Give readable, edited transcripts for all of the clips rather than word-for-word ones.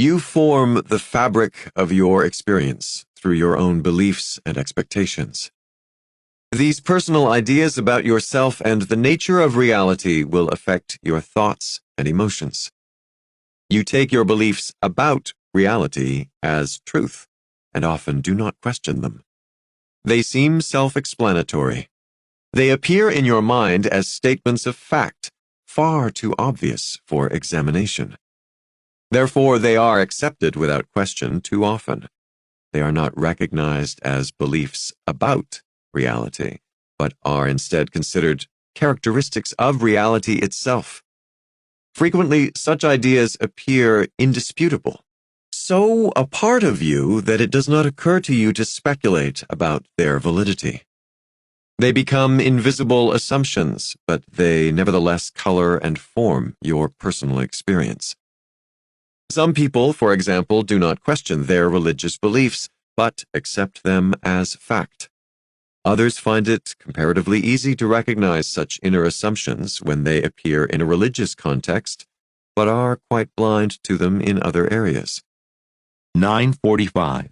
You form the fabric of your experience through your own beliefs and expectations. These personal ideas about yourself and the nature of reality will affect your thoughts and emotions. You take your beliefs about reality as truth and often do not question them. They seem self-explanatory. They appear in your mind as statements of fact, far too obvious for examination. Therefore, they are accepted without question too often. They are not recognized as beliefs about reality, but are instead considered characteristics of reality itself. Frequently, such ideas appear indisputable, so a part of you that it does not occur to you to speculate about their validity. They become invisible assumptions, but they nevertheless color and form your personal experience. Some people, for example, do not question their religious beliefs, but accept them as fact. Others find it comparatively easy to recognize such inner assumptions when they appear in a religious context, but are quite blind to them in other areas. 9:45.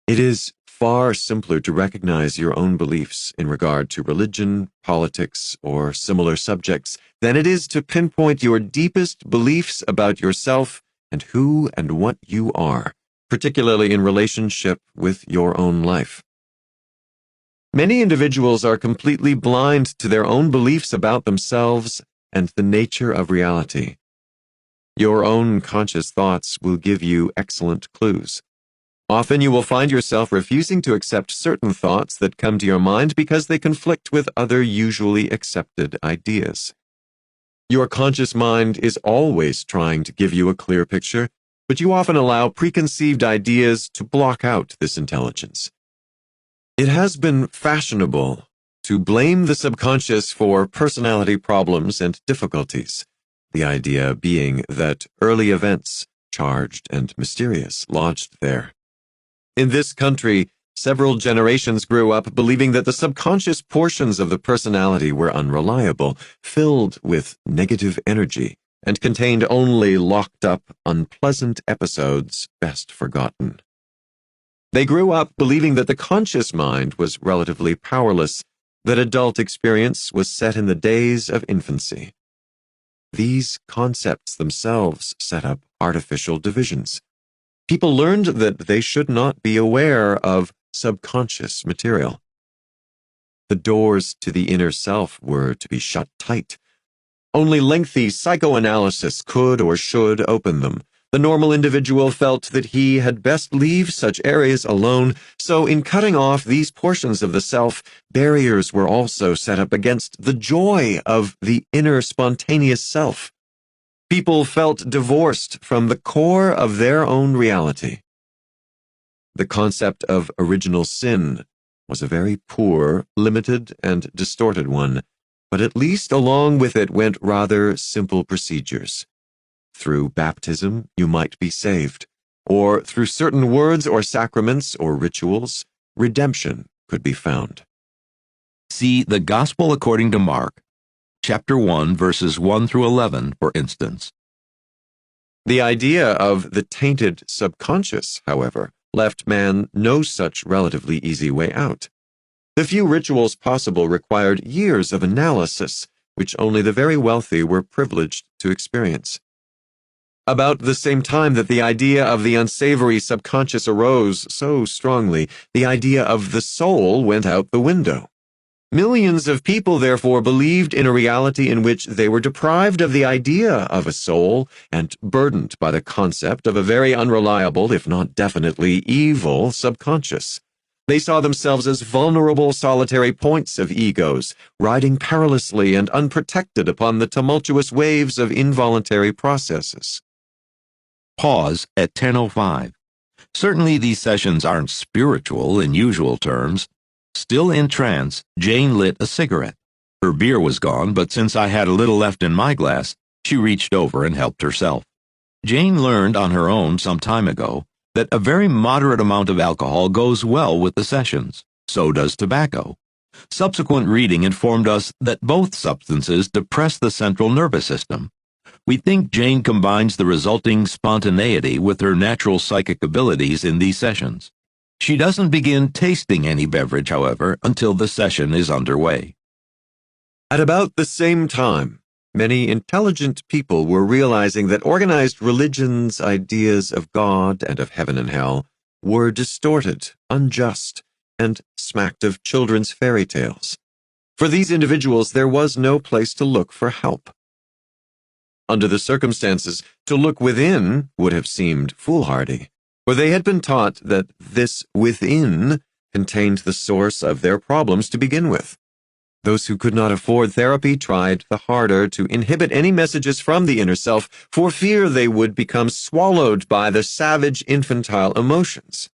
It is far simpler to recognize your own beliefs in regard to religion, politics, or similar subjects than it is to pinpoint your deepest beliefs about yourself and who and what you are, particularly in relationship with your own life. Many individuals are completely blind to their own beliefs about themselves and the nature of reality. Your own conscious thoughts will give you excellent clues. Often you will find yourself refusing to accept certain thoughts that come to your mind because they conflict with other usually accepted ideas. Your conscious mind is always trying to give you a clear picture, but you often allow preconceived ideas to block out this intelligence. It has been fashionable to blame the subconscious for personality problems and difficulties, the idea being that early events, charged and mysterious, lodged there. In this country, several generations grew up believing that the subconscious portions of the personality were unreliable, filled with negative energy, and contained only locked-up, unpleasant episodes best forgotten. They grew up believing that the conscious mind was relatively powerless, that adult experience was set in the days of infancy. These concepts themselves set up artificial divisions. People learned that they should not be aware of subconscious material. The doors to the inner self were to be shut tight. Only lengthy psychoanalysis could or should open them. The normal individual felt that he had best leave such areas alone, so in cutting off these portions of the self, barriers were also set up against the joy of the inner spontaneous self. People felt divorced from the core of their own reality. The concept of original sin was a very poor, limited, and distorted one, but at least along with it went rather simple procedures. Through baptism, you might be saved, or through certain words or sacraments or rituals, redemption could be found. See the Gospel according to Mark, chapter 1, verses 1 through 11, for instance. The idea of the tainted subconscious, however, left man no such relatively easy way out. The few rituals possible required years of analysis, which only the very wealthy were privileged to experience. About the same time that the idea of the unsavory subconscious arose so strongly, the idea of the soul went out the window. Millions of people, therefore, believed in a reality in which they were deprived of the idea of a soul and burdened by the concept of a very unreliable, if not definitely evil, subconscious. They saw themselves as vulnerable, solitary points of egos, riding perilously and unprotected upon the tumultuous waves of involuntary processes. Pause at 10:05. Certainly these sessions aren't spiritual in usual terms. Still in trance, Jane lit a cigarette. Her beer was gone, but since I had a little left in my glass, she reached over and helped herself. Jane learned on her own some time ago that a very moderate amount of alcohol goes well with the sessions. So does tobacco. Subsequent reading informed us that both substances depress the central nervous system. We think Jane combines the resulting spontaneity with her natural psychic abilities in these sessions. She doesn't begin tasting any beverage, however, until the session is underway. At about the same time, many intelligent people were realizing that organized religion's ideas of God and of heaven and hell were distorted, unjust, and smacked of children's fairy tales. For these individuals, there was no place to look for help. Under the circumstances, to look within would have seemed foolhardy, for they had been taught that this within contained the source of their problems to begin with. Those who could not afford therapy tried the harder to inhibit any messages from the inner self for fear they would become swallowed by the savage infantile emotions.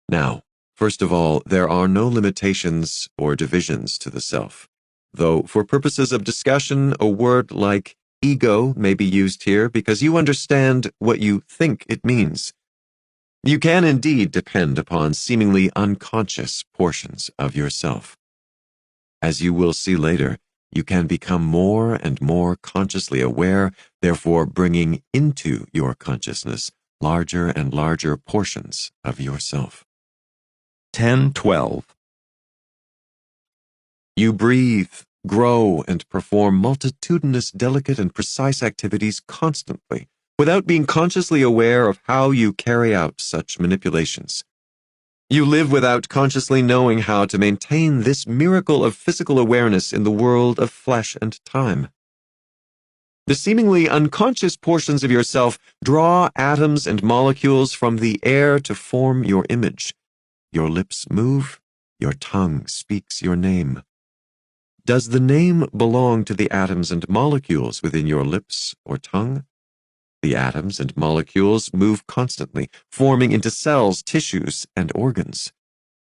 Now, first of all, there are no limitations or divisions to the self, though for purposes of discussion, a word like ego may be used here because you understand what you think it means. You can indeed depend upon seemingly unconscious portions of yourself. As you will see later, you can become more and more consciously aware, therefore bringing into your consciousness larger and larger portions of yourself. 10:12. You breathe, grow, and perform multitudinous delicate and precise activities constantly, without being consciously aware of how you carry out such manipulations. You live without consciously knowing how to maintain this miracle of physical awareness in the world of flesh and time. The seemingly unconscious portions of yourself draw atoms and molecules from the air to form your image. Your lips move, your tongue speaks your name. Does the name belong to the atoms and molecules within your lips or tongue? The atoms and molecules move constantly, forming into cells, tissues, and organs.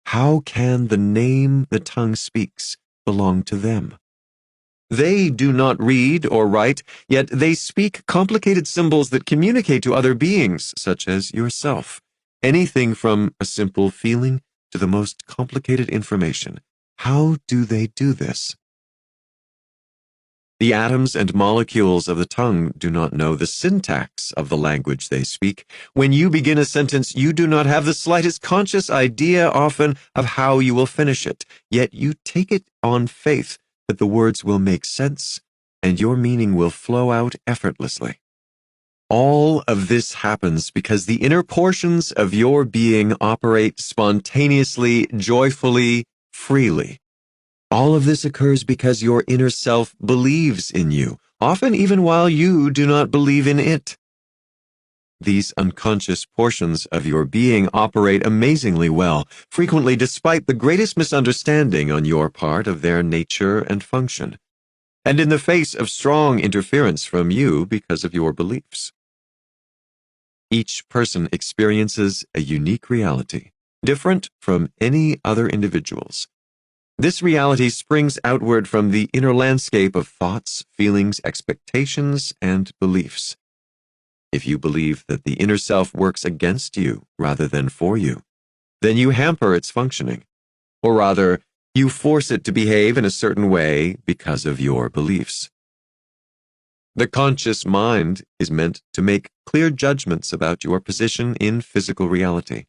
How can the name the tongue speaks belong to them? They do not read or write, yet they speak complicated symbols that communicate to other beings, such as yourself. Anything from a simple feeling to the most complicated information. How do they do this? The atoms and molecules of the tongue do not know the syntax of the language they speak. When you begin a sentence, you do not have the slightest conscious idea often of how you will finish it, yet you take it on faith that the words will make sense and your meaning will flow out effortlessly. All of this happens because the inner portions of your being operate spontaneously, joyfully, freely. All of this occurs because your inner self believes in you, often even while you do not believe in it. These unconscious portions of your being operate amazingly well, frequently despite the greatest misunderstanding on your part of their nature and function, and in the face of strong interference from you because of your beliefs. Each person experiences a unique reality, different from any other individual's. This reality springs outward from the inner landscape of thoughts, feelings, expectations, and beliefs. If you believe that the inner self works against you rather than for you, then you hamper its functioning, or rather, you force it to behave in a certain way because of your beliefs. The conscious mind is meant to make clear judgments about your position in physical reality.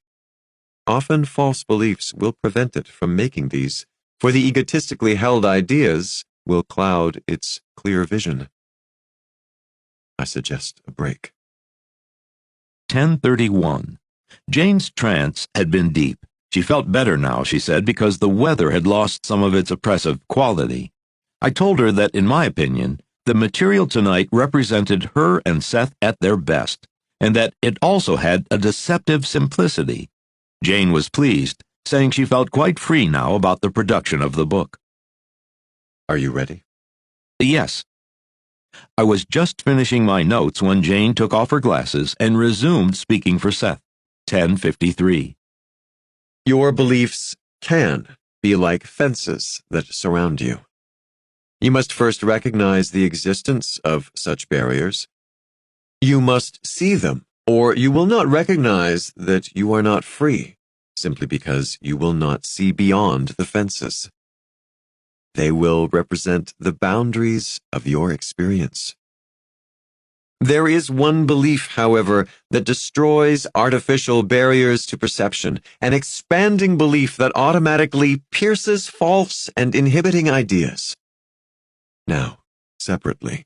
Often false beliefs will prevent it from making these, for the egotistically held ideas will cloud its clear vision. I suggest a break. 10:31. Jane's trance had been deep. She felt better now, she said, because the weather had lost some of its oppressive quality. I told her that, in my opinion, the material tonight represented her and Seth at their best, and that it also had a deceptive simplicity. Jane was pleased, saying she felt quite free now about the production of the book. Are you ready? Yes. I was just finishing my notes when Jane took off her glasses and resumed speaking for Seth. 10:53. Your beliefs can be like fences that surround you. You must first recognize the existence of such barriers. You must see them, or you will not recognize that you are not free, simply because you will not see beyond the fences. They will represent the boundaries of your experience. There is one belief, however, that destroys artificial barriers to perception, an expanding belief that automatically pierces false and inhibiting ideas. Now, separately.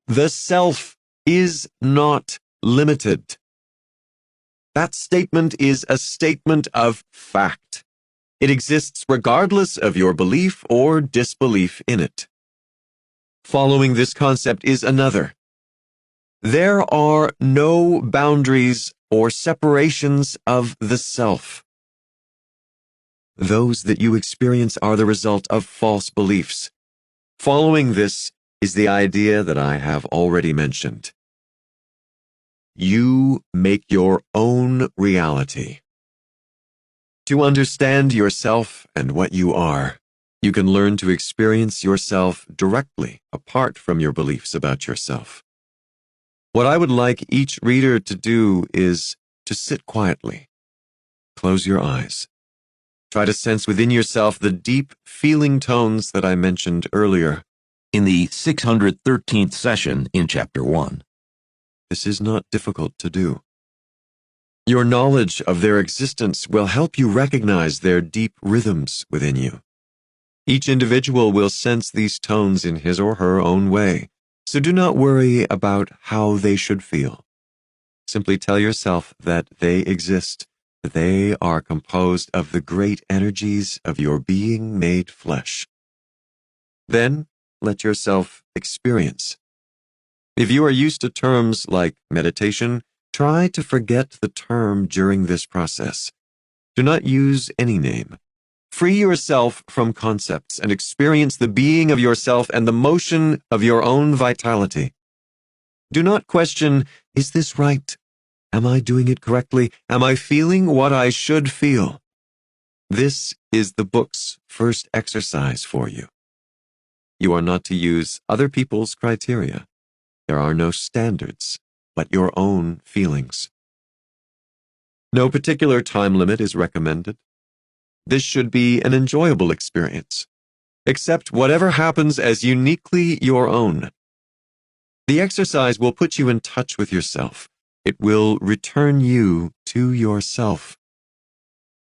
The self is not limited. That statement is a statement of fact. It exists regardless of your belief or disbelief in it. Following this concept is another. There are no boundaries or separations of the self. Those that you experience are the result of false beliefs. Following this is the idea that I have already mentioned. You make your own reality. To understand yourself and what you are, you can learn to experience yourself directly apart from your beliefs about yourself. What I would like each reader to do is to sit quietly. Close your eyes. Try to sense within yourself the deep feeling tones that I mentioned earlier. In the 613th session in Chapter 1. This is not difficult to do. Your knowledge of their existence will help you recognize their deep rhythms within you. Each individual will sense these tones in his or her own way, so do not worry about how they should feel. Simply tell yourself that they exist, that they are composed of the great energies of your being made flesh. Then, let yourself experience. If you are used to terms like meditation, try to forget the term during this process. Do not use any name. Free yourself from concepts and experience the being of yourself and the motion of your own vitality. Do not question, is this right? Am I doing it correctly? Am I feeling what I should feel? This is the book's first exercise for you. You are not to use other people's criteria. There are no standards, but your own feelings. No particular time limit is recommended. This should be an enjoyable experience. Accept whatever happens as uniquely your own. The exercise will put you in touch with yourself. It will return you to yourself.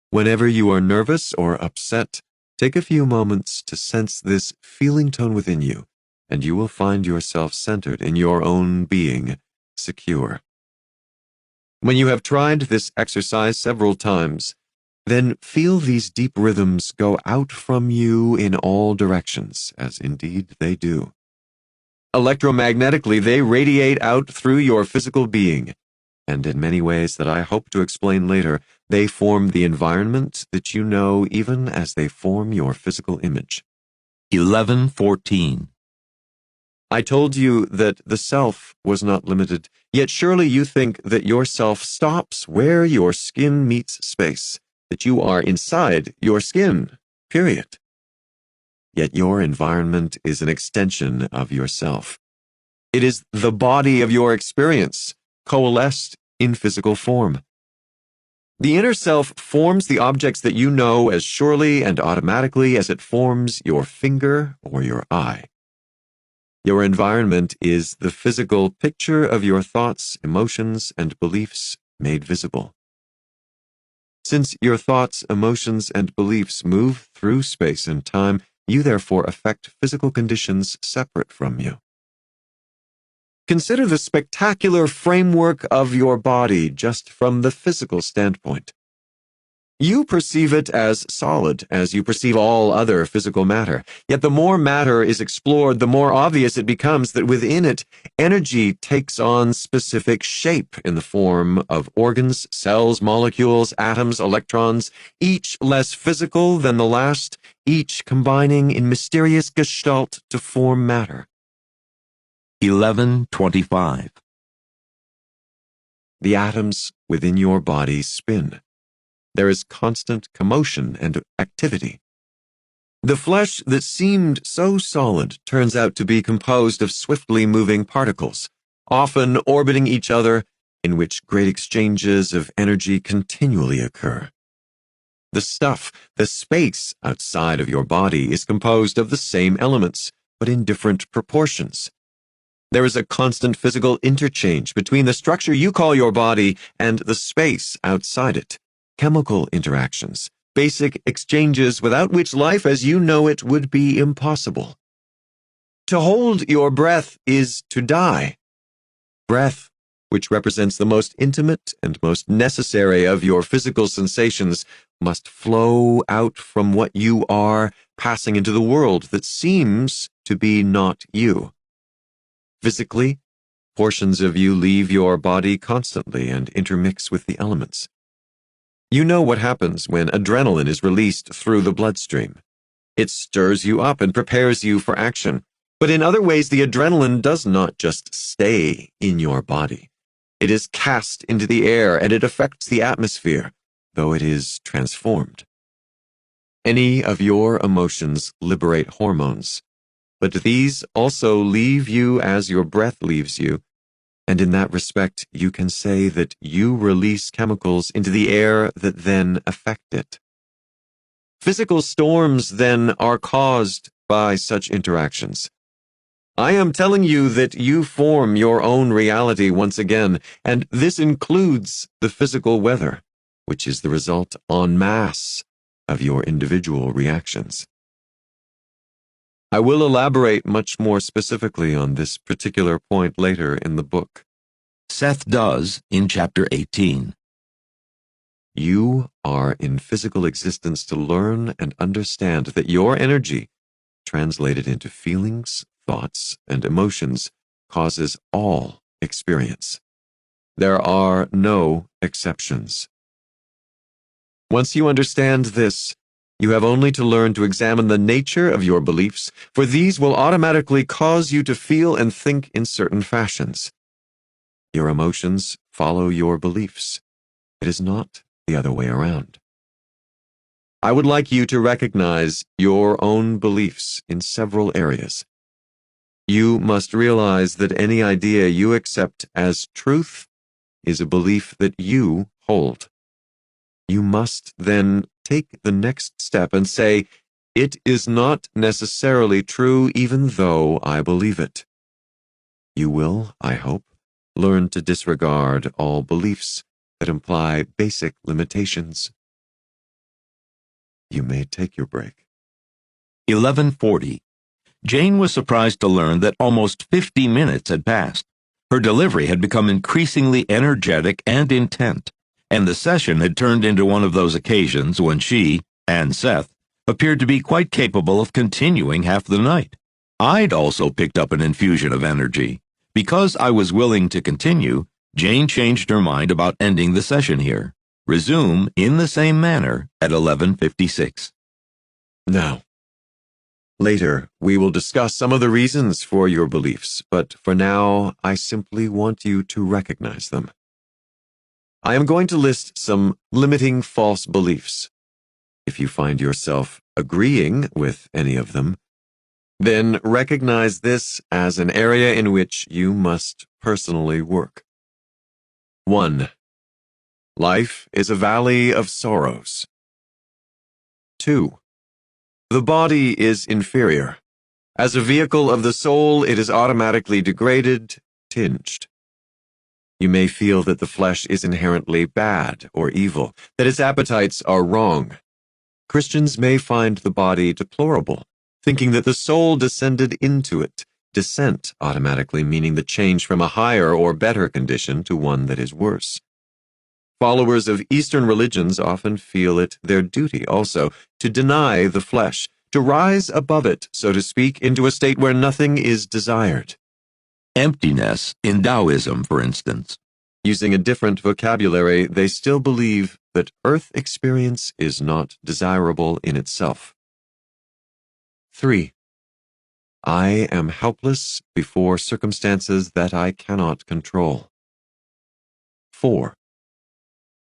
Whenever you are nervous or upset, take a few moments to sense this feeling tone within you, and you will find yourself centered in your own being, secure. When you have tried this exercise several times, then feel these deep rhythms go out from you in all directions, as indeed they do. Electromagnetically, they radiate out through your physical being, and in many ways that I hope to explain later, they form the environment that you know even as they form your physical image. 11:14. I told you that the self was not limited, yet surely you think that your self stops where your skin meets space, that you are inside your skin, period. Yet your environment is an extension of yourself. It is the body of your experience, coalesced in physical form. The inner self forms the objects that you know as surely and automatically as it forms your finger or your eye. Your environment is the physical picture of your thoughts, emotions, and beliefs made visible. Since your thoughts, emotions, and beliefs move through space and time, you therefore affect physical conditions separate from you. Consider the spectacular framework of your body just from the physical standpoint. You perceive it as solid, as you perceive all other physical matter. Yet the more matter is explored, the more obvious it becomes that within it, energy takes on specific shape in the form of organs, cells, molecules, atoms, electrons, each less physical than the last, each combining in mysterious gestalt to form matter. 11:25. The atoms within your body spin. There is constant commotion and activity. The flesh that seemed so solid turns out to be composed of swiftly moving particles, often orbiting each other, in which great exchanges of energy continually occur. The stuff, the space outside of your body is composed of the same elements, but in different proportions. There is a constant physical interchange between the structure you call your body and the space outside it. Chemical interactions, basic exchanges without which life as you know it would be impossible. To hold your breath is to die. Breath, which represents the most intimate and most necessary of your physical sensations, must flow out from what you are, passing into the world that seems to be not you. Physically, portions of you leave your body constantly and intermix with the elements. You know what happens when adrenaline is released through the bloodstream. It stirs you up and prepares you for action. But in other ways, the adrenaline does not just stay in your body. It is cast into the air and it affects the atmosphere, though it is transformed. Any of your emotions liberate hormones, but these also leave you as your breath leaves you, and in that respect, you can say that you release chemicals into the air that then affect it. Physical storms, then, are caused by such interactions. I am telling you that you form your own reality once again, and this includes the physical weather, which is the result en masse of your individual reactions. I will elaborate much more specifically on this particular point later in the book. Seth does in chapter 18. You are in physical existence to learn and understand that your energy, translated into feelings, thoughts, and emotions, causes all experience. There are no exceptions. Once you understand this, you have only to learn to examine the nature of your beliefs, for these will automatically cause you to feel and think in certain fashions. Your emotions follow your beliefs. It is not the other way around. I would like you to recognize your own beliefs in several areas. You must realize that any idea you accept as truth is a belief that you hold. You must then take the next step and say, it is not necessarily true even though I believe it. You will, I hope, learn to disregard all beliefs that imply basic limitations. You may take your break. 11:40. Jane was surprised to learn that almost 50 minutes had passed. Her delivery had become increasingly energetic and intent, and the session had turned into one of those occasions when she, and Seth, appeared to be quite capable of continuing half the night. I'd also picked up an infusion of energy. Because I was willing to continue, Jane changed her mind about ending the session here. Resume in the same manner at 11:56. Now, later, we will discuss some of the reasons for your beliefs, but for now, I simply want you to recognize them. I am going to list some limiting false beliefs. If you find yourself agreeing with any of them, then recognize this as an area in which you must personally work. 1. Life is a valley of sorrows. 2. The body is inferior. As a vehicle of the soul, it is automatically degraded, tinged. You may feel that the flesh is inherently bad or evil, that its appetites are wrong. Christians may find the body deplorable, thinking that the soul descended into it, descent automatically meaning the change from a higher or better condition to one that is worse. Followers of Eastern religions often feel it their duty also to deny the flesh, to rise above it, so to speak, into a state where nothing is desired. Emptiness in Taoism, for instance. Using a different vocabulary, they still believe that earth experience is not desirable in itself. 3. I am helpless before circumstances that I cannot control. 4.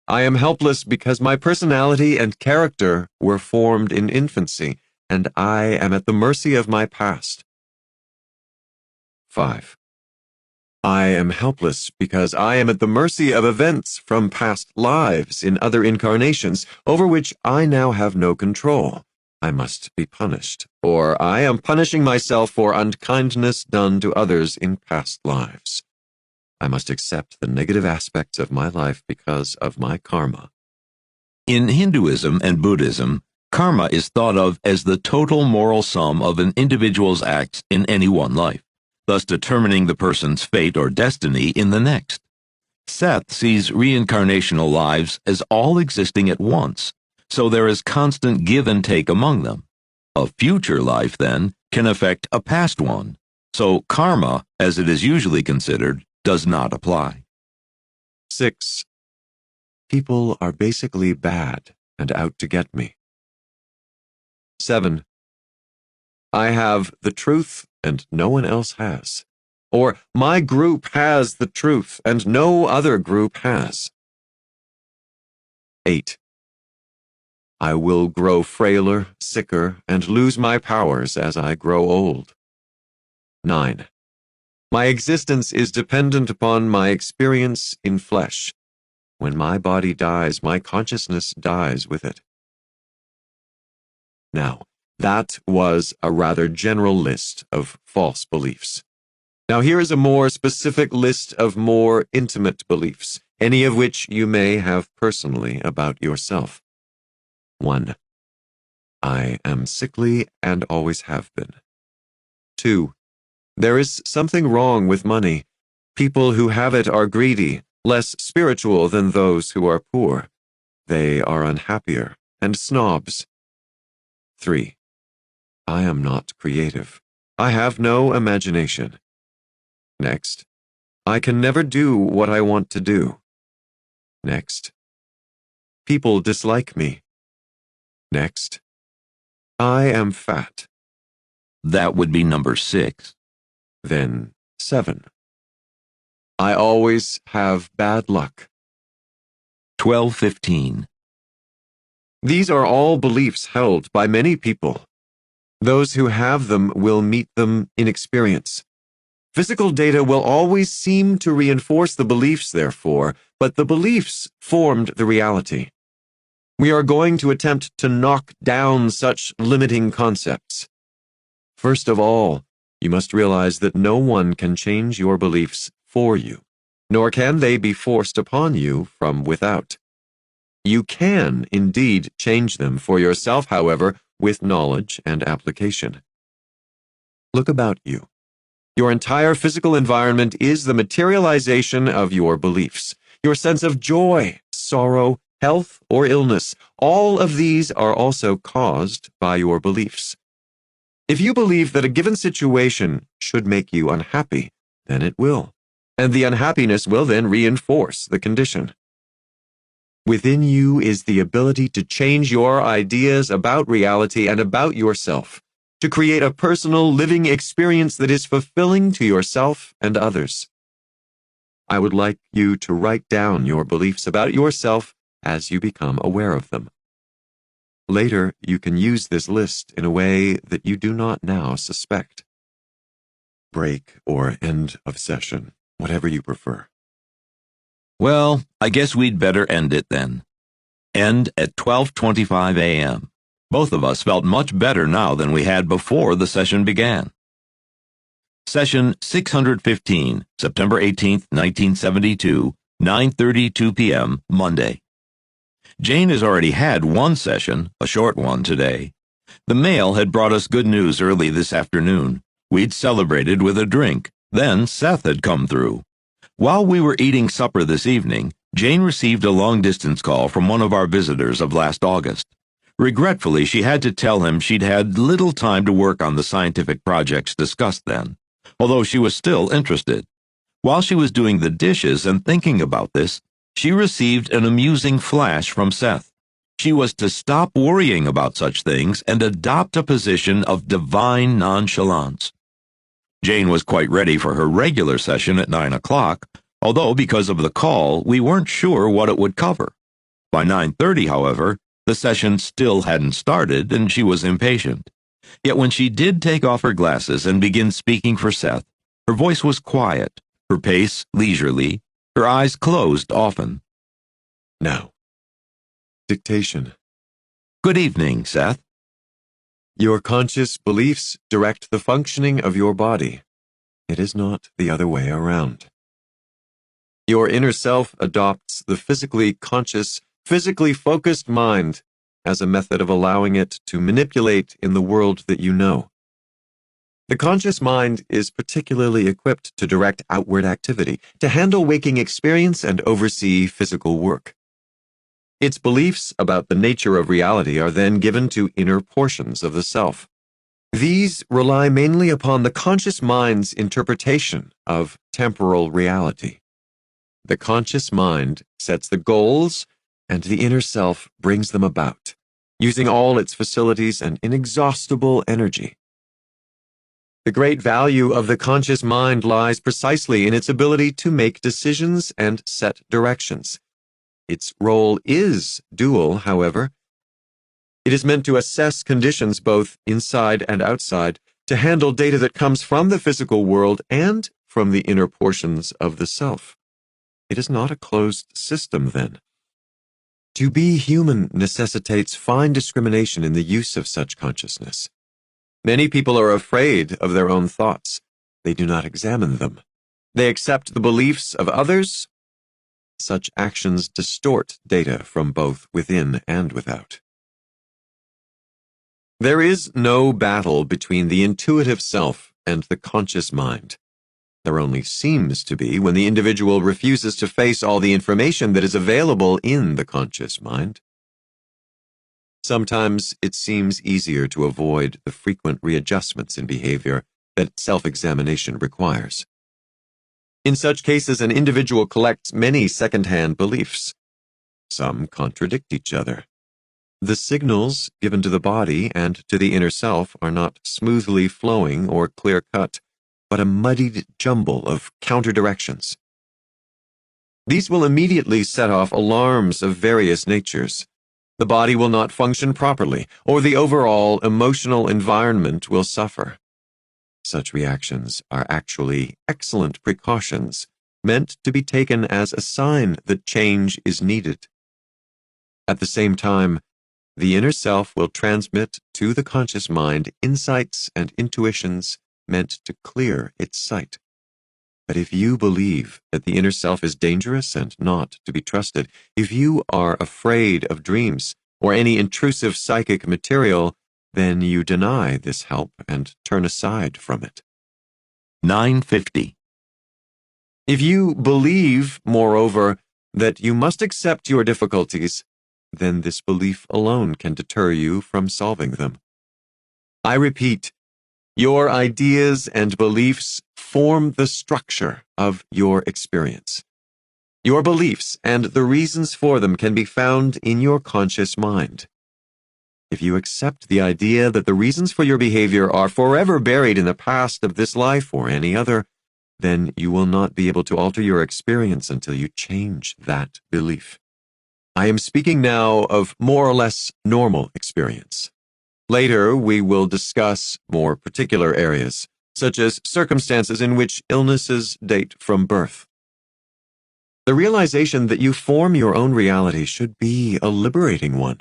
I am helpless because my personality and character were formed in infancy, and I am at the mercy of my past. 5. I am helpless because I am at the mercy of events from past lives in other incarnations over which I now have no control. I must be punished, or I am punishing myself for unkindness done to others in past lives. I must accept the negative aspects of my life because of my karma. In Hinduism and Buddhism, karma is thought of as the total moral sum of an individual's acts in any one life, thus determining the person's fate or destiny in the next. Seth sees reincarnational lives as all existing at once, so there is constant give and take among them. A future life, then, can affect a past one, so karma, as it is usually considered, does not apply. 6. People are basically bad and out to get me. 7. I have the truth and no one else has. Or my group has the truth and no other group has. 8. I will grow frailer, sicker, and lose my powers as I grow old. 9. My existence is dependent upon my experience in flesh. When my body dies, my consciousness dies with it. Now, that was a rather general list of false beliefs. Now here is a more specific list of more intimate beliefs, any of which you may have personally about yourself. 1. I am sickly and always have been. 2. There is something wrong with money. People who have it are greedy, less spiritual than those who are poor. They are unhappier and snobs. 3. I am not creative. I have no imagination. Next, I can never do what I want to do. Next, people dislike me. Next, I am fat. That would be number 6. Then 7. I always have bad luck. 12:15. These are all beliefs held by many people. Those who have them will meet them in experience. Physical data will always seem to reinforce the beliefs, therefore, but the beliefs formed the reality. We are going to attempt to knock down such limiting concepts. First of all, you must realize that no one can change your beliefs for you, nor can they be forced upon you from without. You can indeed change them for yourself, however, with knowledge and application. Look about you. Your entire physical environment is the materialization of your beliefs. Your sense of joy, sorrow, health, or illness, all of these are also caused by your beliefs. If you believe that a given situation should make you unhappy, then it will, and the unhappiness will then reinforce the condition. Within you is the ability to change your ideas about reality and about yourself, to create a personal living experience that is fulfilling to yourself and others. I would like you to write down your beliefs about yourself as you become aware of them. Later, you can use this list in a way that you do not now suspect. Break or end of session, whatever you prefer. Well, I guess we'd better end it then. End at 12:25 a.m. Both of us felt much better now than we had before the session began. Session 615, September 18, 1972, 9:32 p.m., Monday. Jane has already had one session, a short one, today. The mail had brought us good news early this afternoon. We'd celebrated with a drink. Then Seth had come through. While we were eating supper this evening, Jane received a long-distance call from one of our visitors of last August. Regretfully, she had to tell him she'd had little time to work on the scientific projects discussed then, although she was still interested. While she was doing the dishes and thinking about this, she received an amusing flash from Seth. She was to stop worrying about such things and adopt a position of divine nonchalance. Jane was quite ready for her regular session at 9 o'clock, although because of the call, we weren't sure what it would cover. By 9:30, however, the session still hadn't started, and she was impatient. Yet when she did take off her glasses and begin speaking for Seth, her voice was quiet, her pace leisurely, her eyes closed often. Now, dictation. Good evening, Seth. Your conscious beliefs direct the functioning of your body. It is not the other way around. Your inner self adopts the physically conscious, physically focused mind as a method of allowing it to manipulate in the world that you know. The conscious mind is particularly equipped to direct outward activity, to handle waking experience and oversee physical work. Its beliefs about the nature of reality are then given to inner portions of the self. These rely mainly upon the conscious mind's interpretation of temporal reality. The conscious mind sets the goals, and the inner self brings them about, using all its facilities and inexhaustible energy. The great value of the conscious mind lies precisely in its ability to make decisions and set directions. Its role is dual, however. It is meant to assess conditions both inside and outside, to handle data that comes from the physical world and from the inner portions of the self. It is not a closed system, then. To be human necessitates fine discrimination in the use of such consciousness. Many people are afraid of their own thoughts. They do not examine them. They accept the beliefs of others. Such actions distort data from both within and without. There is no battle between the intuitive self and the conscious mind. There only seems to be when the individual refuses to face all the information that is available in the conscious mind. Sometimes it seems easier to avoid the frequent readjustments in behavior that self-examination requires. In such cases, an individual collects many second-hand beliefs. Some contradict each other. The signals given to the body and to the inner self are not smoothly flowing or clear-cut, but a muddied jumble of counter-directions. These will immediately set off alarms of various natures. The body will not function properly, or the overall emotional environment will suffer. Such reactions are actually excellent precautions, meant to be taken as a sign that change is needed. At the same time, the inner self will transmit to the conscious mind insights and intuitions meant to clear its sight. But if you believe that the inner self is dangerous and not to be trusted, if you are afraid of dreams or any intrusive psychic material, then you deny this help and turn aside from it. 950. If you believe, moreover, that you must accept your difficulties, then this belief alone can deter you from solving them. I repeat, your ideas and beliefs form the structure of your experience. Your beliefs and the reasons for them can be found in your conscious mind. If you accept the idea that the reasons for your behavior are forever buried in the past of this life or any other, then you will not be able to alter your experience until you change that belief. I am speaking now of more or less normal experience. Later, we will discuss more particular areas, such as circumstances in which illnesses date from birth. The realization that you form your own reality should be a liberating one.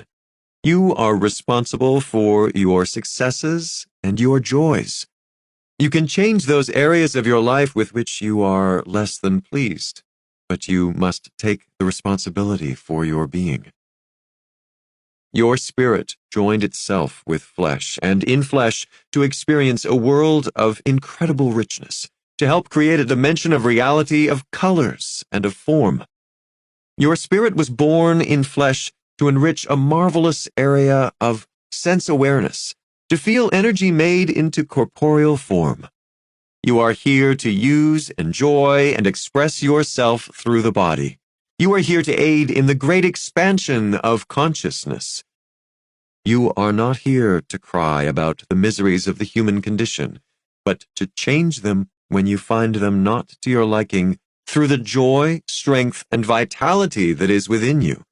You are responsible for your successes and your joys. You can change those areas of your life with which you are less than pleased, but you must take the responsibility for your being. Your spirit joined itself with flesh, and in flesh to experience a world of incredible richness, to help create a dimension of reality, of colors, and of form. Your spirit was born in flesh to enrich a marvelous area of sense awareness, to feel energy made into corporeal form. You are here to use, enjoy, and express yourself through the body. You are here to aid in the great expansion of consciousness. You are not here to cry about the miseries of the human condition, but to change them when you find them not to your liking through the joy, strength, and vitality that is within you,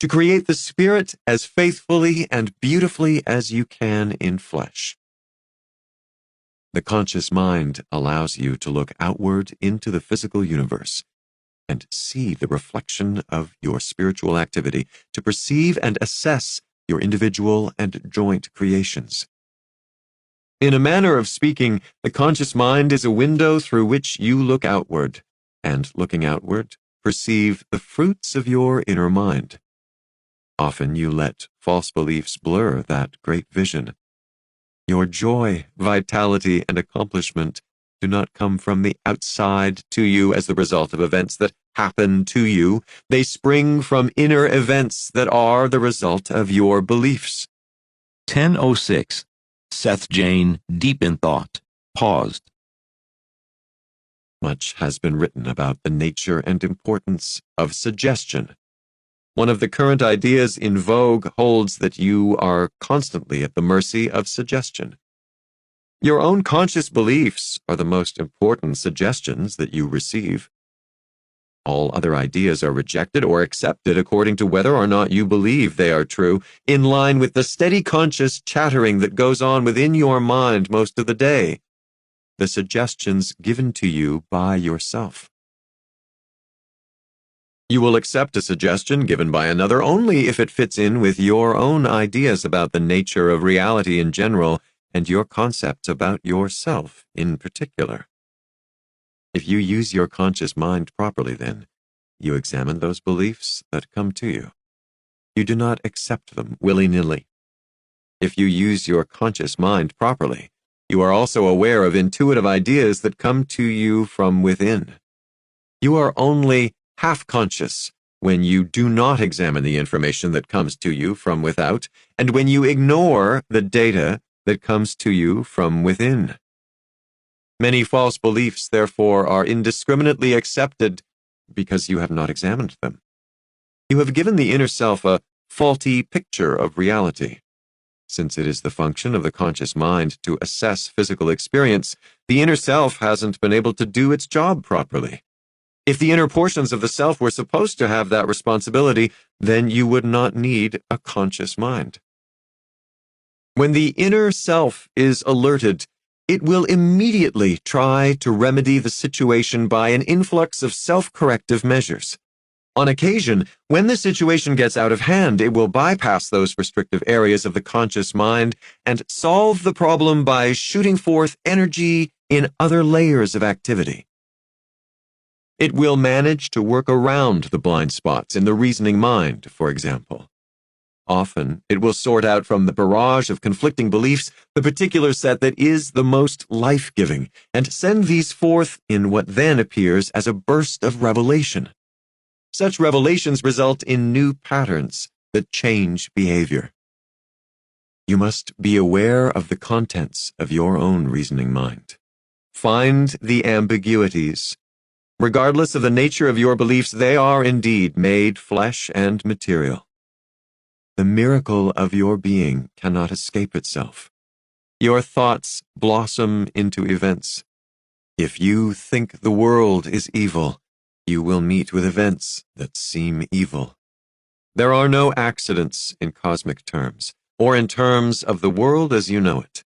to create the spirit as faithfully and beautifully as you can in flesh. The conscious mind allows you to look outward into the physical universe and see the reflection of your spiritual activity, to perceive and assess your individual and joint creations. In a manner of speaking, the conscious mind is a window through which you look outward, and looking outward, perceive the fruits of your inner mind. Often you let false beliefs blur that great vision. Your joy, vitality, and accomplishment do not come from the outside to you as the result of events that happen to you. They spring from inner events that are the result of your beliefs. 10:06. Seth Jane, deep in thought, paused. Much has been written about the nature and importance of suggestion. One of the current ideas in vogue holds that you are constantly at the mercy of suggestion. Your own conscious beliefs are the most important suggestions that you receive. All other ideas are rejected or accepted according to whether or not you believe they are true, in line with the steady conscious chattering that goes on within your mind most of the day, the suggestions given to you by yourself. You will accept a suggestion given by another only if it fits in with your own ideas about the nature of reality in general and your concepts about yourself in particular. If you use your conscious mind properly, then, you examine those beliefs that come to you. You do not accept them willy-nilly. If you use your conscious mind properly, you are also aware of intuitive ideas that come to you from within. You are only half-conscious when you do not examine the information that comes to you from without, and when you ignore the data that comes to you from within. Many false beliefs, therefore, are indiscriminately accepted because you have not examined them. You have given the inner self a faulty picture of reality. Since it is the function of the conscious mind to assess physical experience, the inner self hasn't been able to do its job properly. If the inner portions of the self were supposed to have that responsibility, then you would not need a conscious mind. When the inner self is alerted, it will immediately try to remedy the situation by an influx of self-corrective measures. On occasion, when the situation gets out of hand, it will bypass those restrictive areas of the conscious mind and solve the problem by shooting forth energy in other layers of activity. It will manage to work around the blind spots in the reasoning mind, for example. Often, it will sort out from the barrage of conflicting beliefs the particular set that is the most life-giving, and send these forth in what then appears as a burst of revelation. Such revelations result in new patterns that change behavior. You must be aware of the contents of your own reasoning mind. Find the ambiguities. Regardless of the nature of your beliefs, they are indeed made flesh and material. The miracle of your being cannot escape itself. Your thoughts blossom into events. If you think the world is evil, you will meet with events that seem evil. There are no accidents in cosmic terms, or in terms of the world as you know it.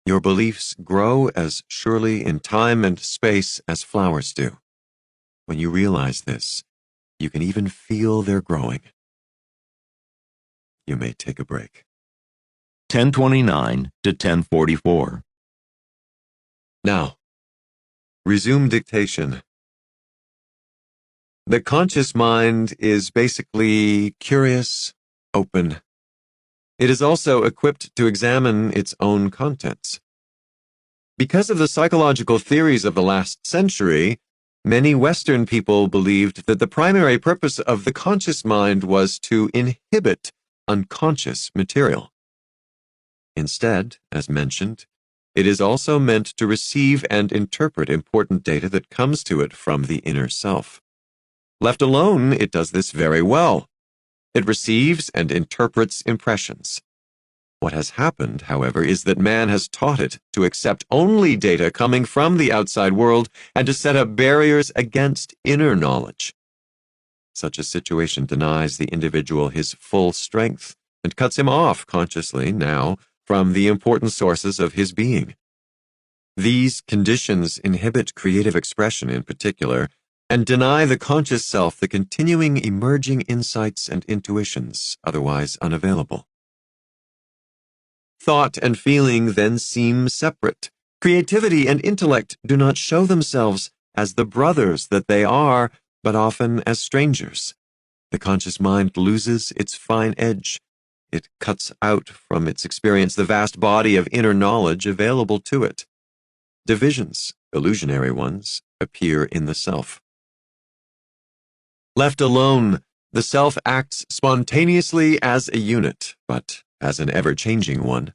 Your beliefs grow as surely in time and space as flowers do. When you realize this, you can even feel their growing. You may take a break. 10:29 to 10:44. Now, resume dictation. The conscious mind is basically curious, open. It is also equipped to examine its own contents. Because of the psychological theories of the last century, many Western people believed that the primary purpose of the conscious mind was to inhibit unconscious material. Instead, as mentioned, it is also meant to receive and interpret important data that comes to it from the inner self. Left alone, it does this very well. It receives and interprets impressions. What has happened, however, is that man has taught it to accept only data coming from the outside world and to set up barriers against inner knowledge. Such a situation denies the individual his full strength and cuts him off consciously now from the important sources of his being. These conditions inhibit creative expression in particular and deny the conscious self the continuing emerging insights and intuitions otherwise unavailable. Thought and feeling then seem separate. Creativity and intellect do not show themselves as the brothers that they are, but often as strangers. The conscious mind loses its fine edge. It cuts out from its experience the vast body of inner knowledge available to it. Divisions, illusionary ones, appear in the self. Left alone, the self acts spontaneously as a unit, but as an ever-changing one.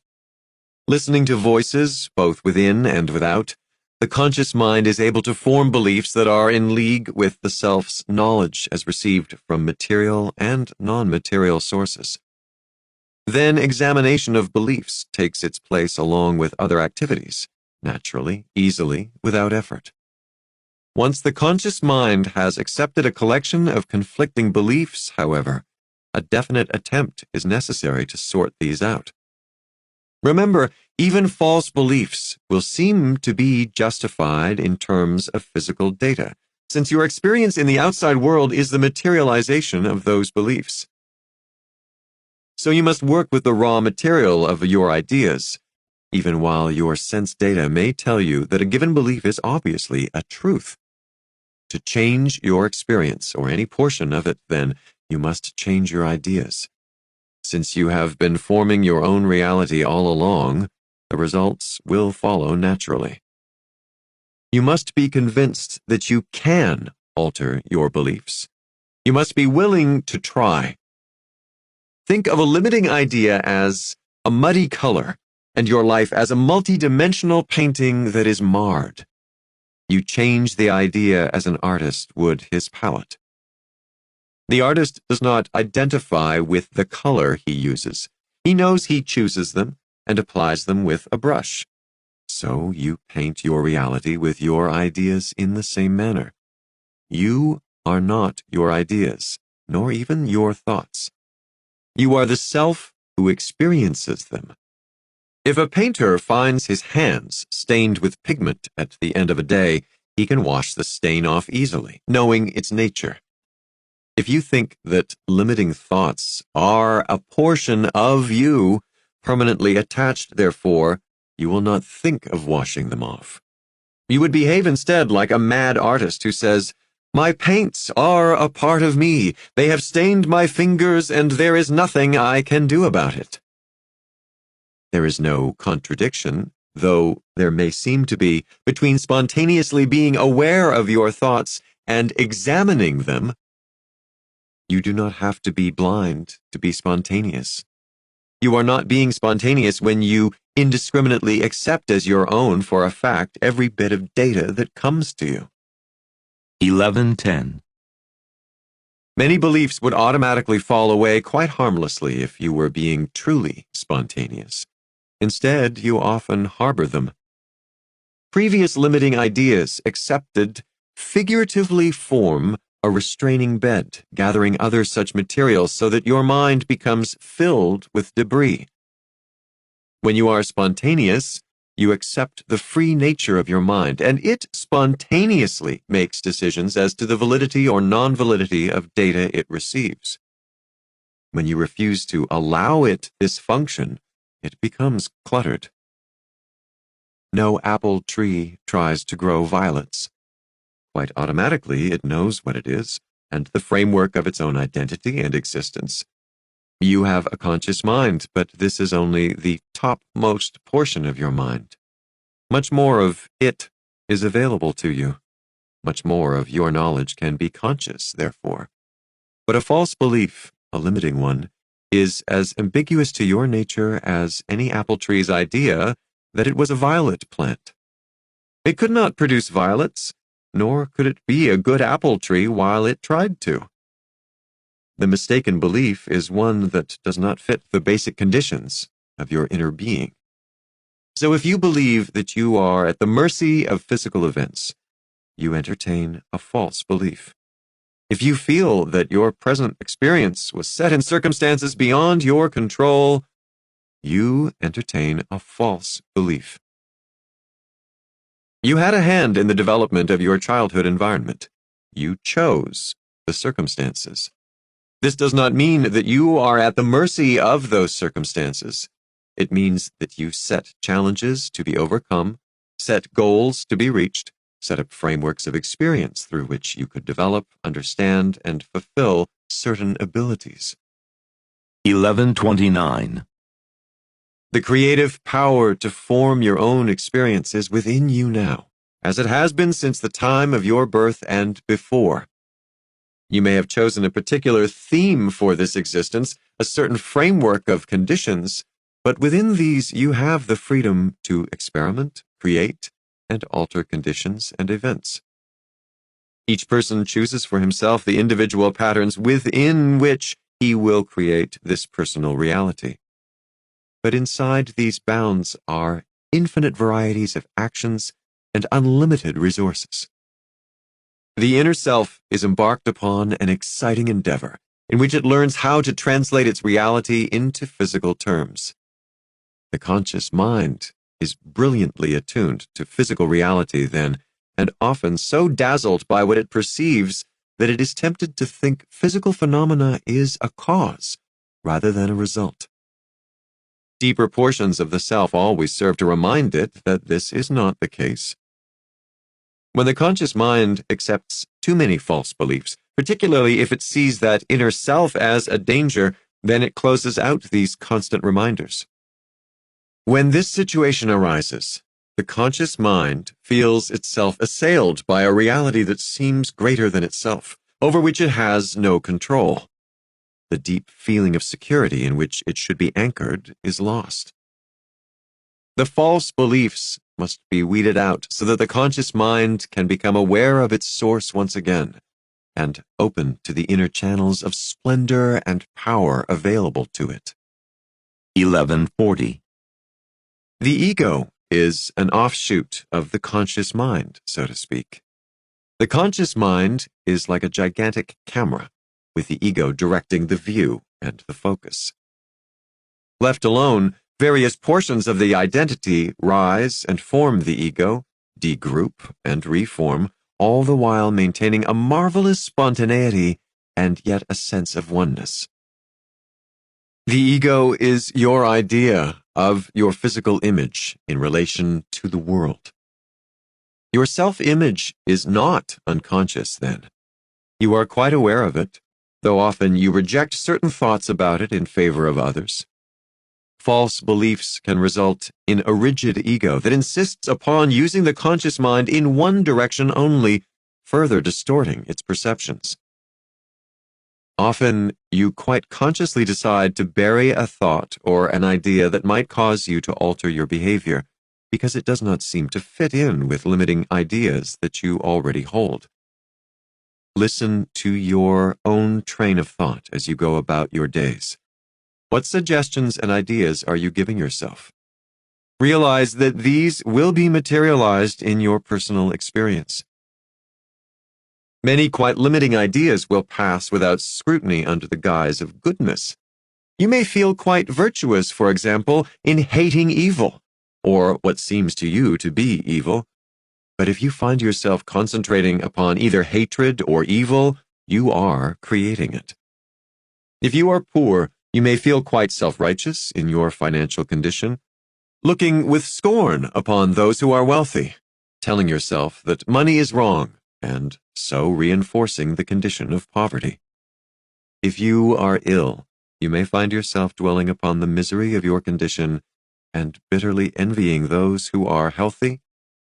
Listening to voices, both within and without, the conscious mind is able to form beliefs that are in league with the self's knowledge as received from material and non-material sources. Then examination of beliefs takes its place along with other activities, naturally, easily, without effort. Once the conscious mind has accepted a collection of conflicting beliefs, however, a definite attempt is necessary to sort these out. Remember, even false beliefs will seem to be justified in terms of physical data, since your experience in the outside world is the materialization of those beliefs. So you must work with the raw material of your ideas, even while your sense data may tell you that a given belief is obviously a truth. To change your experience, or any portion of it, then, you must change your ideas. Since you have been forming your own reality all along, the results will follow naturally. You must be convinced that you can alter your beliefs. You must be willing to try. Think of a limiting idea as a muddy color, and your life as a multidimensional painting that is marred. You change the idea as an artist would his palette. The artist does not identify with the color he uses. He knows he chooses them and applies them with a brush. So you paint your reality with your ideas in the same manner. You are not your ideas, nor even your thoughts. You are the self who experiences them. If a painter finds his hands stained with pigment at the end of a day, he can wash the stain off easily, knowing its nature. If you think that limiting thoughts are a portion of you, permanently attached, therefore, you will not think of washing them off. You would behave instead like a mad artist who says, "My paints are a part of me. They have stained my fingers, and there is nothing I can do about it." There is no contradiction, though there may seem to be, between spontaneously being aware of your thoughts and examining them. You do not have to be blind to be spontaneous. You are not being spontaneous when you indiscriminately accept as your own for a fact every bit of data that comes to you. 11:10. Many beliefs would automatically fall away quite harmlessly if you were being truly spontaneous. Instead, you often harbor them. Previous limiting ideas accepted figuratively form a restraining bed, gathering other such materials so that your mind becomes filled with debris. When you are spontaneous, you accept the free nature of your mind, and it spontaneously makes decisions as to the validity or non-validity of data it receives. When you refuse to allow it this function, it becomes cluttered. No apple tree tries to grow violets. Quite automatically, it knows what it is, and the framework of its own identity and existence. You have a conscious mind, but this is only the topmost portion of your mind. Much more of it is available to you. Much more of your knowledge can be conscious, therefore. But a false belief, a limiting one, is as ambiguous to your nature as any apple tree's idea that it was a violet plant. It could not produce violets, nor could it be a good apple tree while it tried to. The mistaken belief is one that does not fit the basic conditions of your inner being. So if you believe that you are at the mercy of physical events, you entertain a false belief. If you feel that your present experience was set in circumstances beyond your control, you entertain a false belief. You had a hand in the development of your childhood environment. You chose the circumstances. This does not mean that you are at the mercy of those circumstances. It means that you set challenges to be overcome, set goals to be reached, set up frameworks of experience through which you could develop, understand, and fulfill certain abilities. 1129. The creative power to form your own experience is within you now, as it has been since the time of your birth and before. You may have chosen a particular theme for this existence, a certain framework of conditions, but within these you have the freedom to experiment, create, and alter conditions and events. Each person chooses for himself the individual patterns within which he will create this personal reality. But inside these bounds are infinite varieties of actions and unlimited resources. The inner self is embarked upon an exciting endeavor in which it learns how to translate its reality into physical terms. The conscious mind is brilliantly attuned to physical reality then, and often so dazzled by what it perceives that it is tempted to think physical phenomena is a cause rather than a result. Deeper portions of the self always serve to remind it that this is not the case. When the conscious mind accepts too many false beliefs, particularly if it sees that inner self as a danger, then it closes out these constant reminders. When this situation arises, the conscious mind feels itself assailed by a reality that seems greater than itself, over which it has no control. The deep feeling of security in which it should be anchored is lost. The false beliefs must be weeded out so that the conscious mind can become aware of its source once again and open to the inner channels of splendor and power available to it. 1140. The ego is an offshoot of the conscious mind, so to speak. The conscious mind is like a gigantic camera, with the ego directing the view and the focus. Left alone, various portions of the identity rise and form the ego, degroup and reform, all the while maintaining a marvelous spontaneity and yet a sense of oneness. The ego is your idea of your physical image in relation to the world. Your self-image is not unconscious then. You are quite aware of it, though often you reject certain thoughts about it in favor of others. False beliefs can result in a rigid ego that insists upon using the conscious mind in one direction only, further distorting its perceptions. Often, you quite consciously decide to bury a thought or an idea that might cause you to alter your behavior, because it does not seem to fit in with limiting ideas that you already hold. Listen to your own train of thought as you go about your days. What suggestions and ideas are you giving yourself? Realize that these will be materialized in your personal experience. Many quite limiting ideas will pass without scrutiny under the guise of goodness. You may feel quite virtuous, for example, in hating evil, or what seems to you to be evil. But if you find yourself concentrating upon either hatred or evil, you are creating it. If you are poor, you may feel quite self-righteous in your financial condition, looking with scorn upon those who are wealthy, telling yourself that money is wrong, and so reinforcing the condition of poverty. If you are ill, you may find yourself dwelling upon the misery of your condition and bitterly envying those who are healthy,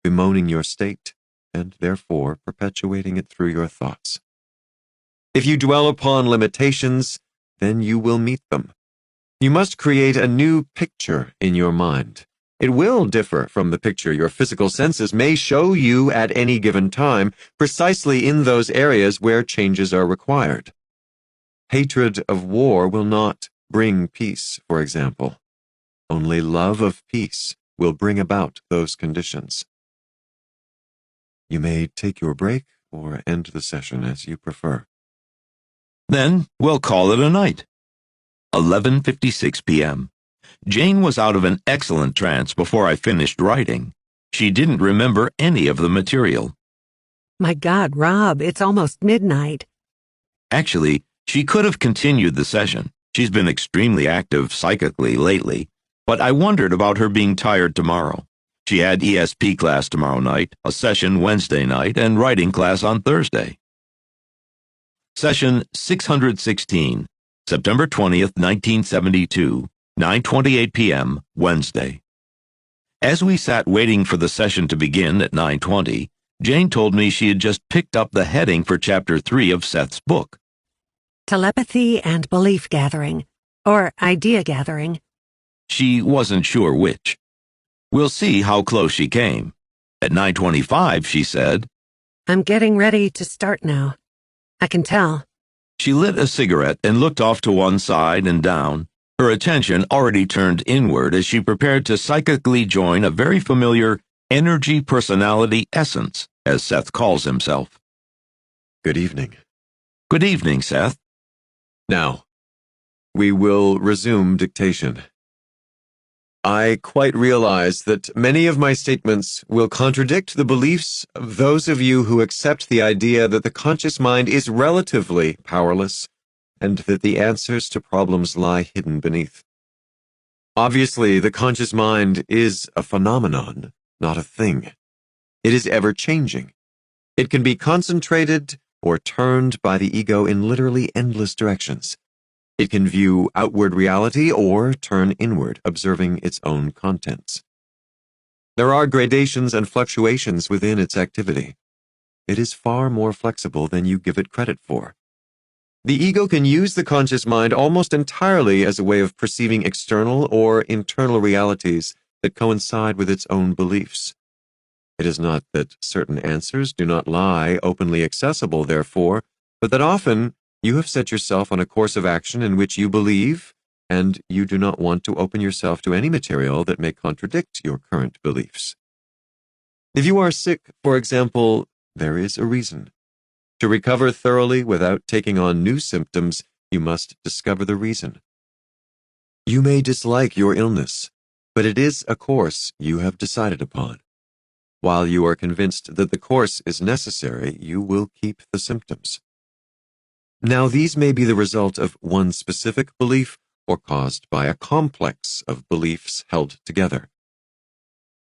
bemoaning your state, and therefore perpetuating it through your thoughts. If you dwell upon limitations, then you will meet them. You must create a new picture in your mind. It will differ from the picture your physical senses may show you at any given time, precisely in those areas where changes are required. Hatred of war will not bring peace, for example. Only love of peace will bring about those conditions. You may take your break or end the session as you prefer. Then we'll call it a night. 11:56 p.m. Jane was out of an excellent trance before I finished writing. She didn't remember any of the material. My God, Rob, it's almost midnight. Actually, she could have continued the session. She's been extremely active psychically lately, but I wondered about her being tired tomorrow. She had ESP class tomorrow night, a session Wednesday night, and writing class on Thursday. Session 616, September 20th, 1972, 9:28 p.m., Wednesday. As we sat waiting for the session to begin at 9:20, Jane told me she had just picked up the heading for Chapter 3 of Seth's book. Telepathy and belief gathering, or idea gathering. She wasn't sure which. We'll see how close she came. At 9:25, she said, I'm getting ready to start now. I can tell. She lit a cigarette and looked off to one side and down, her attention already turned inward as she prepared to psychically join a very familiar energy personality essence, as Seth calls himself. Good evening. Good evening, Seth. Now, we will resume dictation. I quite realize that many of my statements will contradict the beliefs of those of you who accept the idea that the conscious mind is relatively powerless and that the answers to problems lie hidden beneath. Obviously, the conscious mind is a phenomenon, not a thing. It is ever-changing. It can be concentrated or turned by the ego in literally endless directions. It can view outward reality or turn inward, observing its own contents. There are gradations and fluctuations within its activity. It is far more flexible than you give it credit for. The ego can use the conscious mind almost entirely as a way of perceiving external or internal realities that coincide with its own beliefs. It is not that certain answers do not lie openly accessible, therefore, but that often you have set yourself on a course of action in which you believe, and you do not want to open yourself to any material that may contradict your current beliefs. If you are sick, for example, there is a reason. To recover thoroughly without taking on new symptoms, you must discover the reason. You may dislike your illness, but it is a course you have decided upon. While you are convinced that the course is necessary, you will keep the symptoms. Now, these may be the result of one specific belief or caused by a complex of beliefs held together.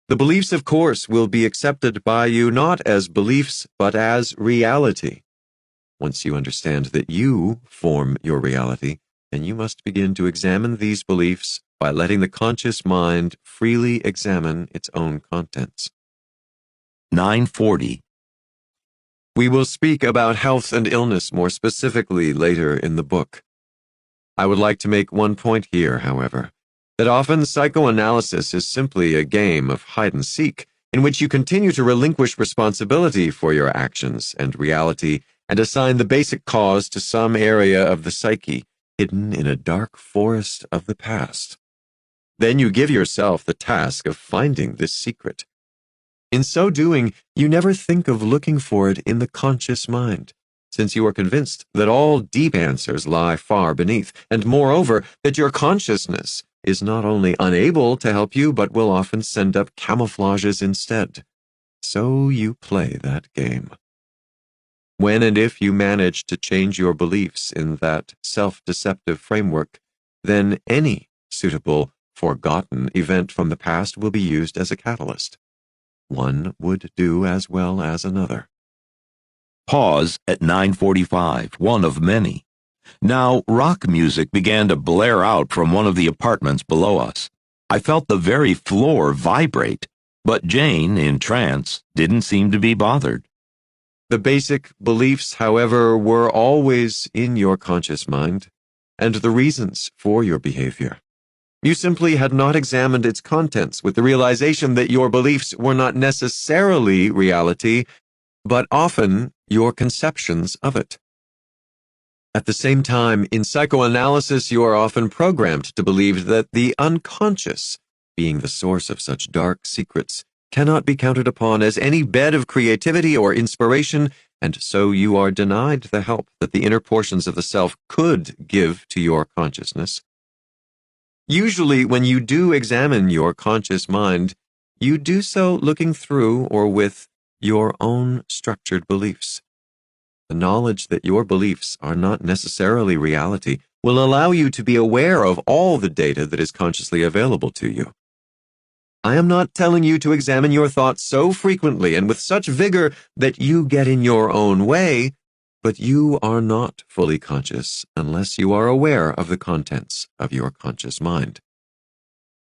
The beliefs, of course, will be accepted by you not as beliefs, but as reality. Once you understand that you form your reality, then you must begin to examine these beliefs by letting the conscious mind freely examine its own contents. 9:40. We will speak about health and illness more specifically later in the book. I would like to make one point here, however, that often psychoanalysis is simply a game of hide-and-seek in which you continue to relinquish responsibility for your actions and reality and assign the basic cause to some area of the psyche hidden in a dark forest of the past. Then you give yourself the task of finding this secret. In so doing, you never think of looking for it in the conscious mind, since you are convinced that all deep answers lie far beneath, and moreover, that your consciousness is not only unable to help you, but will often send up camouflages instead. So you play that game. When and if you manage to change your beliefs in that self-deceptive framework, then any suitable, forgotten event from the past will be used as a catalyst. One would do as well as another. Pause at 9:45, one of many. Now, rock music began to blare out from one of the apartments below us. I felt the very floor vibrate, but Jane, in trance, didn't seem to be bothered. The basic beliefs, however, were always in your conscious mind, and the reasons for your behavior. You simply had not examined its contents with the realization that your beliefs were not necessarily reality, but often your conceptions of it. At the same time, in psychoanalysis, you are often programmed to believe that the unconscious, being the source of such dark secrets, cannot be counted upon as any bed of creativity or inspiration, and so you are denied the help that the inner portions of the self could give to your consciousness. Usually, when you do examine your conscious mind, you do so looking through or with your own structured beliefs. The knowledge that your beliefs are not necessarily reality will allow you to be aware of all the data that is consciously available to you. I am not telling you to examine your thoughts so frequently and with such vigor that you get in your own way, but you are not fully conscious unless you are aware of the contents of your conscious mind.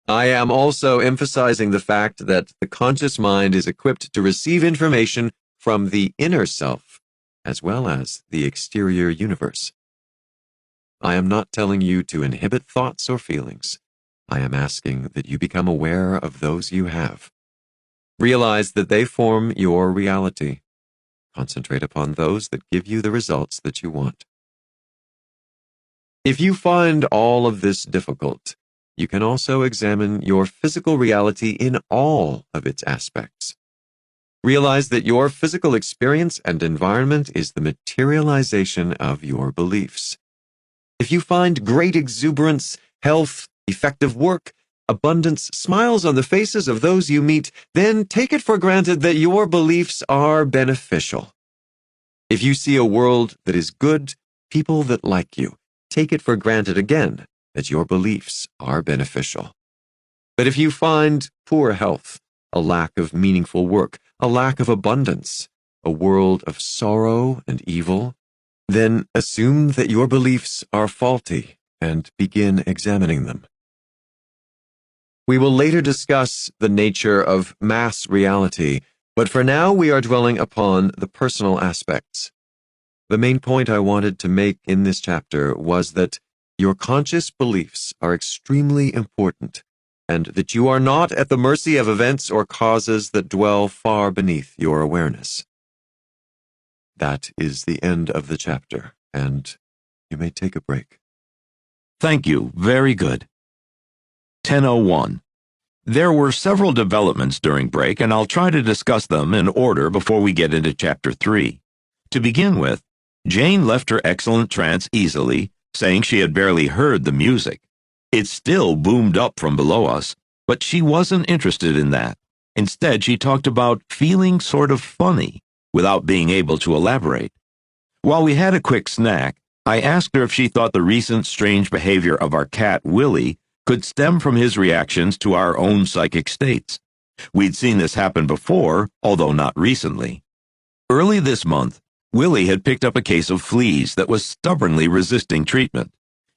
I am also emphasizing the fact that the conscious mind is equipped to receive information from the inner self, as well as the exterior universe. I am not telling you to inhibit thoughts or feelings. I am asking that you become aware of those you have. Realize that they form your reality. Concentrate upon those that give you the results that you want. If you find all of this difficult, you can also examine your physical reality in all of its aspects. Realize that your physical experience and environment is the materialization of your beliefs. If you find great exuberance, health, effective work, abundance, smiles on the faces of those you meet, then take it for granted that your beliefs are beneficial. If you see a world that is good, people that like you, take it for granted again that your beliefs are beneficial. But if you find poor health, a lack of meaningful work, a lack of abundance, a world of sorrow and evil, then assume that your beliefs are faulty and begin examining them. We will later discuss the nature of mass reality, but for now we are dwelling upon the personal aspects. The main point I wanted to make in this chapter was that your conscious beliefs are extremely important, and that you are not at the mercy of events or causes that dwell far beneath your awareness. That is the end of the chapter, and you may take a break. Thank you. Very good. 10:01. There were several developments during break, and I'll try to discuss them in order before we get into Chapter 3. To begin with, Jane left her excellent trance easily, saying she had barely heard the music. It still boomed up from below us, but she wasn't interested in that. Instead, she talked about feeling sort of funny, without being able to elaborate. While we had a quick snack, I asked her if she thought the recent strange behavior of our cat, Willie, could stem from his reactions to our own psychic states. We'd seen this happen before, although not recently. Early this month, Willie had picked up a case of fleas that was stubbornly resisting treatment.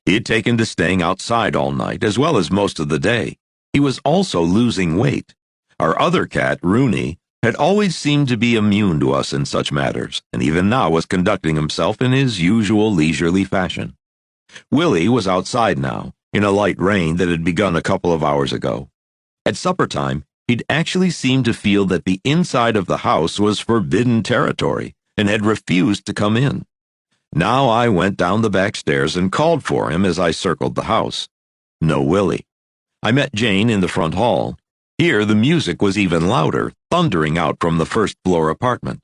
He had taken to staying outside all night, as well as most of the day. He was also losing weight. Our other cat, Rooney, had always seemed to be immune to us in such matters, and even now was conducting himself in his usual leisurely fashion. Willie was outside now, in a light rain that had begun a couple of hours ago. At supper time, he'd actually seemed to feel that the inside of the house was forbidden territory, and had refused to come in. Now I went down the back stairs and called for him as I circled the house. No Willie. I met Jane in the front hall. Here the music was even louder, thundering out from the first-floor apartment.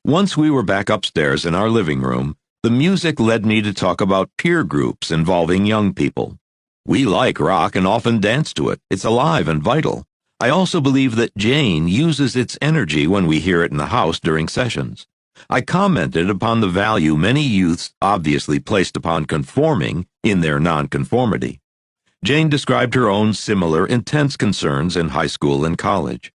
Once we were back upstairs in our living room, the music led me to talk about peer groups involving young people. We like rock and often dance to it. It's alive and vital. I also believe that Jane uses its energy when we hear it in the house during sessions. I commented upon the value many youths obviously placed upon conforming in their nonconformity. Jane described her own similar intense concerns in high school and college.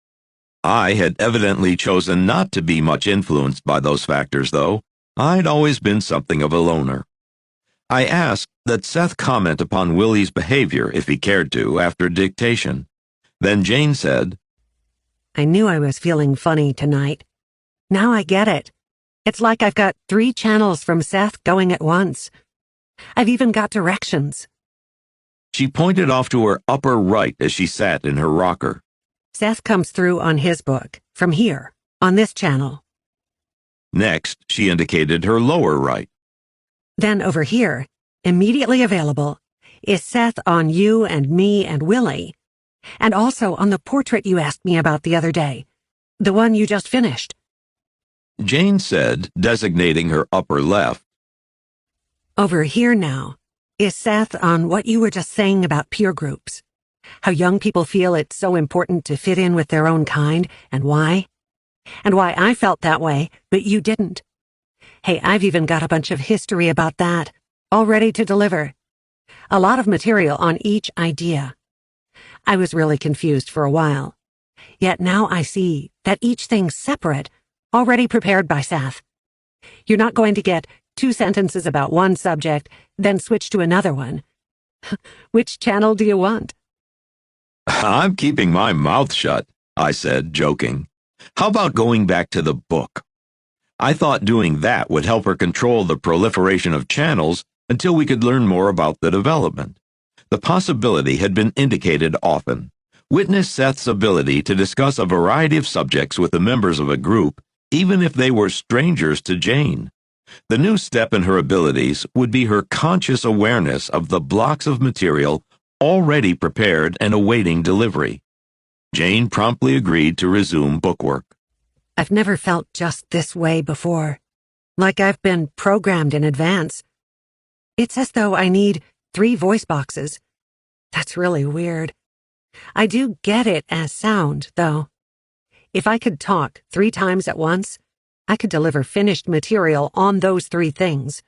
I had evidently chosen not to be much influenced by those factors, though. I'd always been something of a loner. I asked that Seth comment upon Willie's behavior, if he cared to, after dictation. Then Jane said, I knew I was feeling funny tonight. Now I get it. It's like I've got 3 channels from Seth going at once. I've even got directions. She pointed off to her upper right as she sat in her rocker. Seth comes through on his book, from here, on this channel. Next, she indicated her lower right. Then over here, immediately available, is Seth on you and me and Willie, and also on the portrait you asked me about the other day, the one you just finished. Jane said, designating her upper left. Over here now is Seth on what you were just saying about peer groups, how young people feel it's so important to fit in with their own kind, and why I felt that way, but you didn't. Hey, I've even got a bunch of history about that, all ready to deliver, A lot of material on each idea. I was really confused for a while. Yet now I see that each thing's separate, already prepared by Seth. You're not going to get 2 sentences about one subject, then switch to another one. Which channel do you want? I'm keeping my mouth shut, I said, joking. How about going back to the book? I thought doing that would help her control the proliferation of channels until we could learn more about the development. The possibility had been indicated often. Witness Seth's ability to discuss a variety of subjects with the members of a group, even if they were strangers to Jane. The new step in her abilities would be her conscious awareness of the blocks of material already prepared and awaiting delivery. Jane promptly agreed to resume bookwork. I've never felt just this way before. Like I've been programmed in advance. It's as though I need 3 voice boxes. That's really weird. I do get it as sound, though. If I could talk 3 times at once, I could deliver finished material on those 3 things.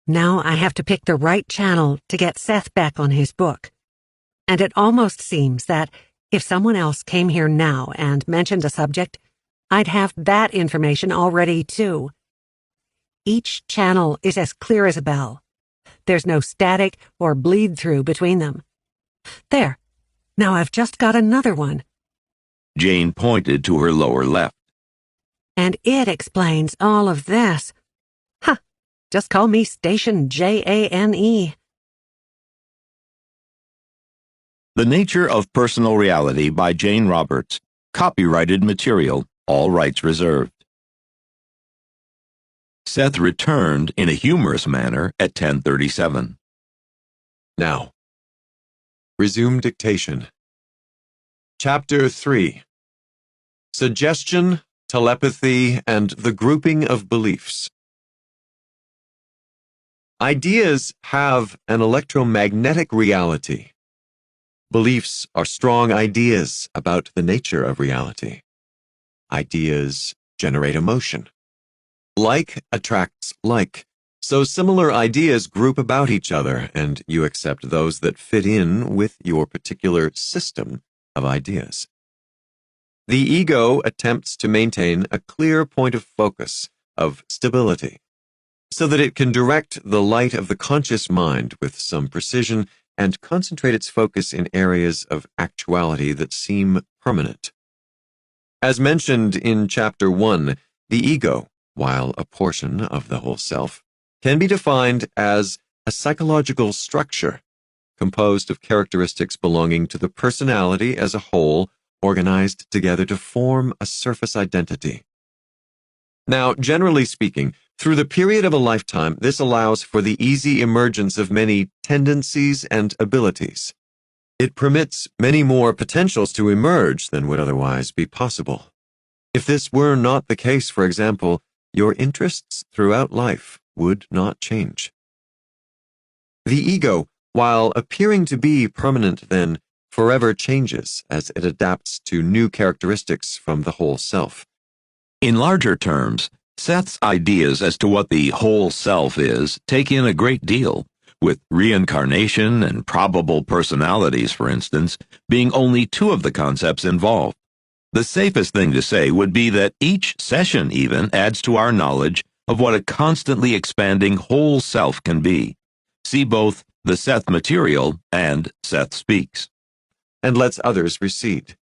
Now I have to pick the right channel to get Seth back on his book. And it almost seems that if someone else came here now and mentioned a subject, I'd have that information already, too. Each channel is as clear as a bell. There's no static or bleed-through between them. There. Now I've just got another one. Jane pointed to her lower left. And it explains all of this. Huh. Just call me Station Jane. The Nature of Personal Reality by Jane Roberts. Copyrighted material. All rights reserved. Seth returned in a humorous manner at 10:37. Now, resume dictation. Chapter 3. Suggestion, Telepathy, and the Grouping of Beliefs. Ideas have an electromagnetic reality. Beliefs are strong ideas about the nature of reality. Ideas generate emotion. Like attracts like, so similar ideas group about each other, and you accept those that fit in with your particular system of ideas. The ego attempts to maintain a clear point of focus, of stability, so that it can direct the light of the conscious mind with some precision and concentrate its focus in areas of actuality that seem permanent. As mentioned in Chapter 1, the ego, while a portion of the whole self, can be defined as a psychological structure composed of characteristics belonging to the personality as a whole, organized together to form a surface identity. Now, generally speaking, through the period of a lifetime, this allows for the easy emergence of many tendencies and abilities. It permits many more potentials to emerge than would otherwise be possible. If this were not the case, for example, your interests throughout life would not change. The ego, while appearing to be permanent then, forever changes as it adapts to new characteristics from the whole self. In larger terms, Seth's ideas as to what the whole self is take in a great deal, with reincarnation and probable personalities, for instance, being only 2 of the concepts involved. The safest thing to say would be that each session even adds to our knowledge of what a constantly expanding whole self can be. See both the Seth Material and Seth Speaks. And lets others recede.